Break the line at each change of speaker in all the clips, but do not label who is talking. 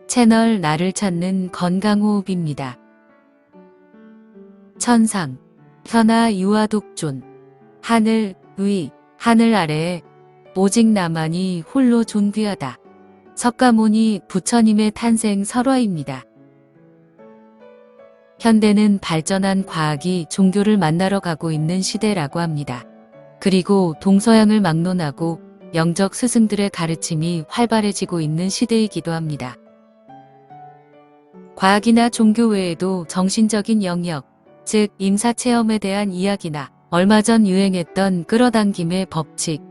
채널 나를 찾는 건강호흡입니다. 천상, 현아 유아독존, 하늘 위, 하늘 아래에 오직 나만이 홀로 존귀하다. 석가모니 부처님의 탄생 설화입니다. 현대는 발전한 과학이 종교를 만나러 가고 있는 시대라고 합니다. 그리고 동서양을 막론하고 영적 스승들의 가르침이 활발해지고 있는 시대이기도 합니다. 과학이나 종교 외에도 정신적인 영역, 즉 임사체험에 대한 이야기나 얼마 전 유행했던 끌어당김의 법칙,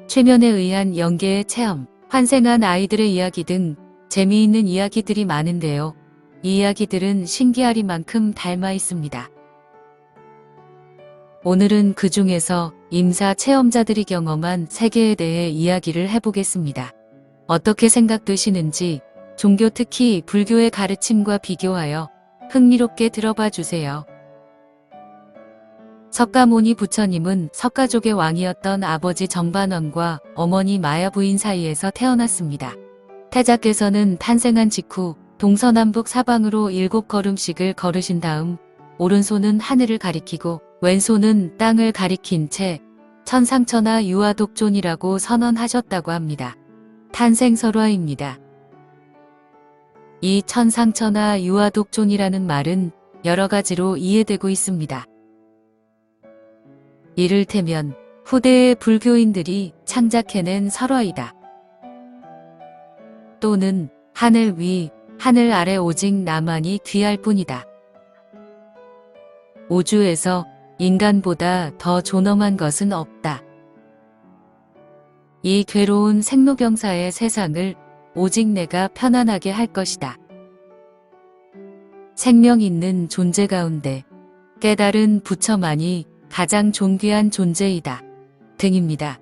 최면에 의한 영계의 체험, 환생한 아이들의 이야기 등 재미있는 이야기들이 많은데요. 이 이야기들은 신기하리만큼 닮아 있습니다. 오늘은 그 중에서 임사 체험자들이 경험한 세계에 대해 이야기를 해보겠습니다. 어떻게 생각되시는지 종교 특히 불교의 가르침과 비교하여 흥미롭게 들어봐 주세요. 석가모니 부처님은 석가족의 왕이었던 아버지 정반원과 어머니 마야 부인 사이에서 태어났습니다. 태자께서는 탄생한 직후 동서남북 사방으로 7걸음씩을 걸으신 다음 오른손은 하늘을 가리키고 왼손은 땅을 가리킨 채 천상천하 유아독존이라고 선언하셨다고 합니다. 탄생설화입니다. 이 천상천하 유아독존이라는 말은 여러 가지로 이해되고 있습니다. 이를테면 후대의 불교인들이 창작해낸 설화이다. 또는 하늘 위, 하늘 아래 오직 나만이 귀할 뿐이다. 우주에서 인간보다 더 존엄한 것은 없다. 이 괴로운 생로병사의 세상을 오직 내가 편안하게 할 것이다. 생명 있는 존재 가운데 깨달은 부처만이 가장 존귀한 존재이다. 등입니다.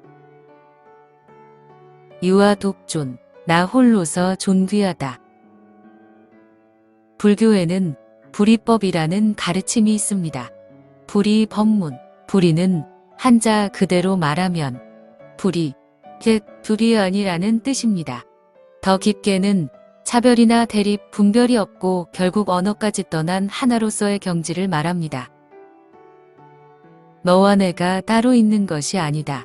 유아독존, 나 홀로서 존귀하다. 불교에는 불이법이라는 가르침이 있습니다. 불이 법문, 불이는 한자 그대로 말하면 불이, 즉 둘이 아니라는 뜻입니다. 더 깊게는 차별이나 대립, 분별이 없고 결국 언어까지 떠난 하나로서의 경지를 말합니다. 너와 내가 따로 있는 것이 아니다.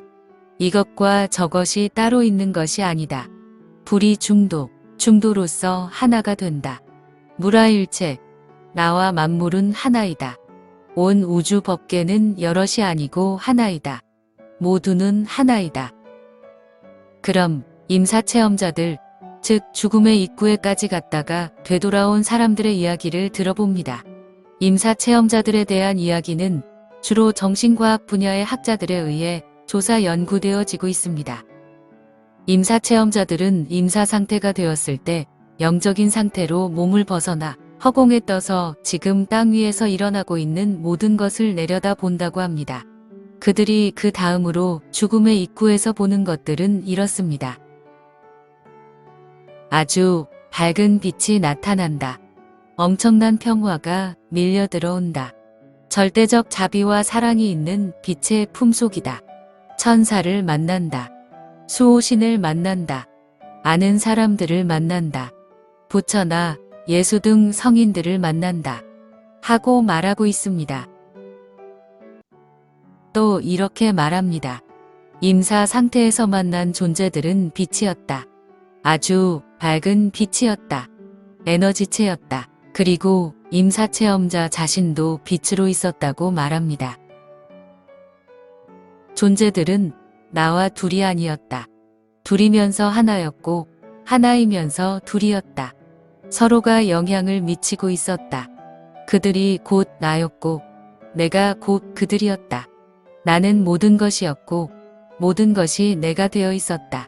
이것과 저것이 따로 있는 것이 아니다. 불이 중도, 중도로서 하나가 된다. 무라일체, 나와 만물은 하나이다. 온 우주 법계는 여럿이 아니고 하나이다. 모두는 하나이다. 그럼 임사체험자들, 즉 죽음의 입구에까지 갔다가 되돌아온 사람들의 이야기를 들어봅니다. 임사체험자들에 대한 이야기는 주로 정신과학 분야의 학자들에 의해 조사 연구되어지고 있습니다. 임사체험자들은 임사상태가 되었을 때 영적인 상태로 몸을 벗어나 허공에 떠서 지금 땅 위에서 일어나고 있는 모든 것을 내려다 본다고 합니다. 그들이 그 다음으로 죽음의 입구에서 보는 것들은 이렇습니다. 아주 밝은 빛이 나타난다. 엄청난 평화가 밀려 들어온다. 절대적 자비와 사랑이 있는 빛의 품속이다. 천사를 만난다. 수호신을 만난다. 아는 사람들을 만난다. 부처나 예수 등 성인들을 만난다. 하고 말하고 있습니다. 또 이렇게 말합니다. 임사 상태에서 만난 존재들은 빛이었다. 아주 밝은 빛이었다. 에너지체였다. 그리고 임사체험자 자신도 빛으로 있었다고 말합니다. 존재들은 나와 둘이 아니었다. 둘이면서 하나였고 하나이면서 둘이었다. 서로가 영향을 미치고 있었다. 그들이 곧 나였고 내가 곧 그들이었다. 나는 모든 것이었고 모든 것이 내가 되어 있었다.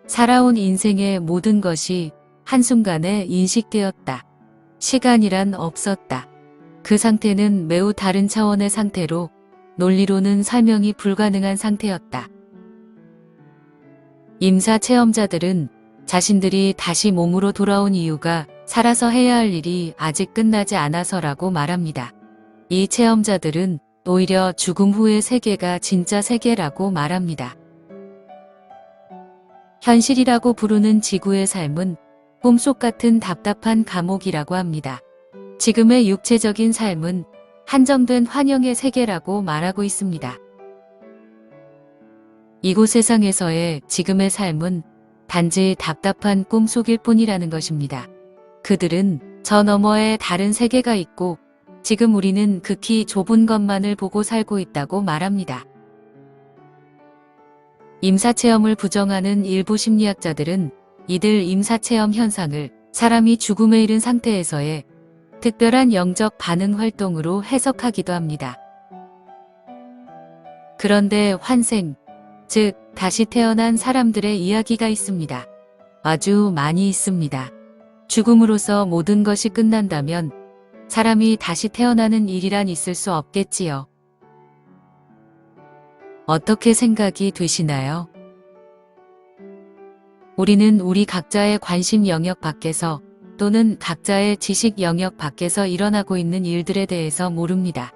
살아온 인생의 모든 것이 한순간에 인식되었다. 시간이란 없었다. 그 상태는 매우 다른 차원의 상태로 논리로는 설명이 불가능한 상태였다. 임사 체험자들은 자신들이 다시 몸으로 돌아온 이유가 살아서 해야 할 일이 아직 끝나지 않아서라고 말합니다. 이 체험자들은 오히려 죽음 후의 세계가 진짜 세계라고 말합니다. 현실이라고 부르는 지구의 삶은 꿈속 같은 답답한 감옥이라고 합니다. 지금의 육체적인 삶은 한정된 환영의 세계라고 말하고 있습니다. 이곳 세상에서의 지금의 삶은 단지 답답한 꿈속일 뿐이라는 것입니다. 그들은 저 너머에 다른 세계가 있고 지금 우리는 극히 좁은 것만을 보고 살고 있다고 말합니다. 임사체험을 부정하는 일부 심리학자들은 이들 임사체험 현상을 사람이 죽음에 이른 상태에서의 특별한 영적 반응 활동으로 해석하기도 합니다. 그런데 환생, 즉 다시 태어난 사람들의 이야기가 있습니다. 아주 많이 있습니다. 죽음으로써 모든 것이 끝난다면 사람이 다시 태어나는 일이란 있을 수 없겠지요. 어떻게 생각이 되시나요? 우리는 우리 각자의 관심 영역 밖에서 또는 각자의 지식 영역 밖에서 일어나고 있는 일들에 대해서 모릅니다.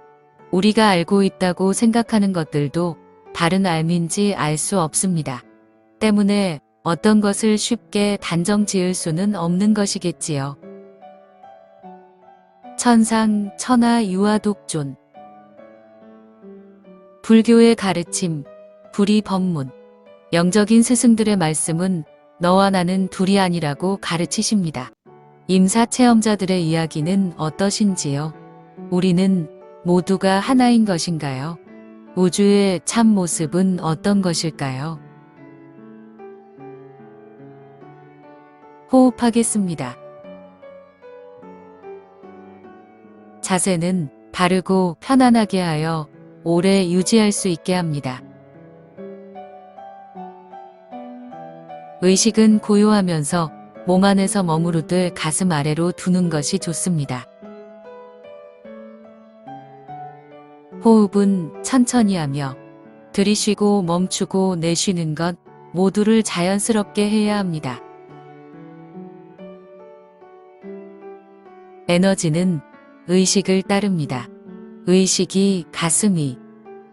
우리가 알고 있다고 생각하는 것들도 다른 알민지 알 수 없습니다. 때문에 어떤 것을 쉽게 단정 지을 수는 없는 것이겠지요. 천상, 천하, 유아, 독존. 불교의 가르침, 불이 법문. 영적인 스승들의 말씀은 너와 나는 둘이 아니라고 가르치십니다. 임사체험자들의 이야기는 어떠신지요? 우리는 모두가 하나인 것인가요? 우주의 참 모습은 어떤 것일까요? 호흡하겠습니다. 자세는 바르고 편안하게 하여 오래 유지할 수 있게 합니다. 의식은 고요하면서 몸 안에서 머무르듯 가슴 아래로 두는 것이 좋습니다. 호흡은 천천히 하며 들이쉬고 멈추고 내쉬는 것 모두를 자연스럽게 해야 합니다. 에너지는 의식을 따릅니다. 의식이 가슴이,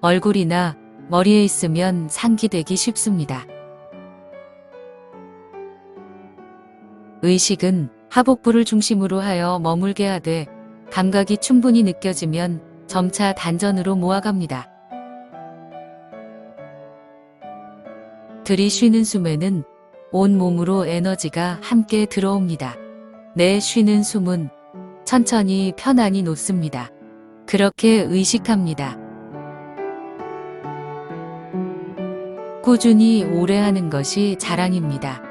얼굴이나 머리에 있으면 상기되기 쉽습니다. 의식은 하복부를 중심으로 하여 머물게 하되 감각이 충분히 느껴지면 점차 단전으로 모아갑니다. 들이쉬는 숨에는 온 몸으로 에너지가 함께 들어옵니다. 내쉬는 숨은 천천히 편안히 놓습니다. 그렇게 의식합니다. 꾸준히 오래 하는 것이 자랑입니다.